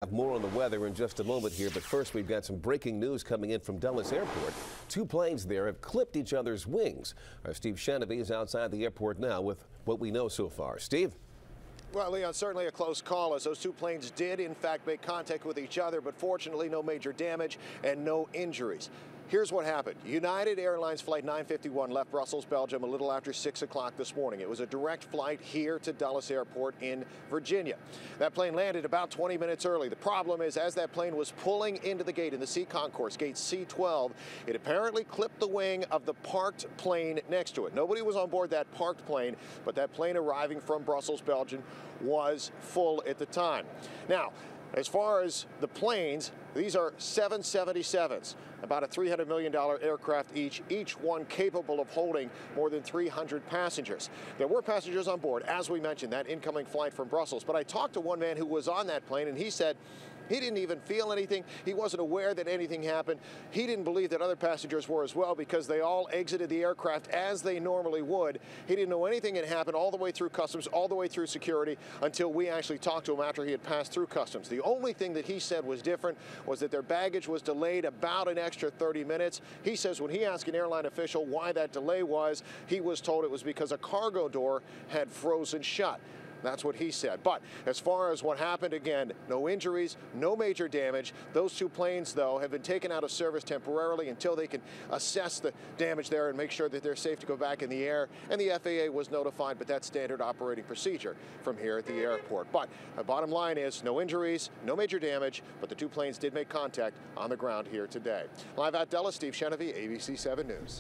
Have more on the weather in just a moment here, but first we've got some breaking news coming in from Dulles Airport. Two planes there have clipped each other's wings. Our Steve Shanavy is outside the airport now with what we know so far. Steve? Well, Leon, certainly a close call as those two planes did, in fact, make contact with each other, but fortunately no major damage and no injuries. Here's what happened. United Airlines Flight 951 left Brussels, Belgium a little after 6 o'clock this morning. It was a direct flight here to Dulles Airport in Virginia. That plane landed about 20 minutes early. The problem is, as that plane was pulling into the gate in the C concourse, gate C12, it apparently clipped the wing of the parked plane next to it. Nobody was on board that parked plane, but that plane arriving from Brussels, Belgium was full at the time. Now, as far as the planes, these are 777s, about a $300 million aircraft each one capable of holding more than 300 passengers. There were passengers on board, as we mentioned, that incoming flight from Brussels. But I talked to one man who was on that plane, and he said he didn't even feel anything. He wasn't aware that anything happened. He didn't believe that other passengers were as well because they all exited the aircraft as they normally would. He didn't know anything had happened all the way through customs, all the way through security, until we actually talked to him after he had passed through customs. The only thing that he said was different was that their baggage was delayed about an extra 30 minutes. He says when he asked an airline official why that delay was, he was told it was because a cargo door had frozen shut. That's what he said. But as far as what happened, again, no injuries, no major damage. Those two planes, though, have been taken out of service temporarily until they can assess the damage there and make sure that they're safe to go back in the air. And the FAA was notified, but that's standard operating procedure from here at the airport. But the bottom line is no injuries, no major damage, but the two planes did make contact on the ground here today. Live at Dulles, Steve Shanavy, ABC 7 News.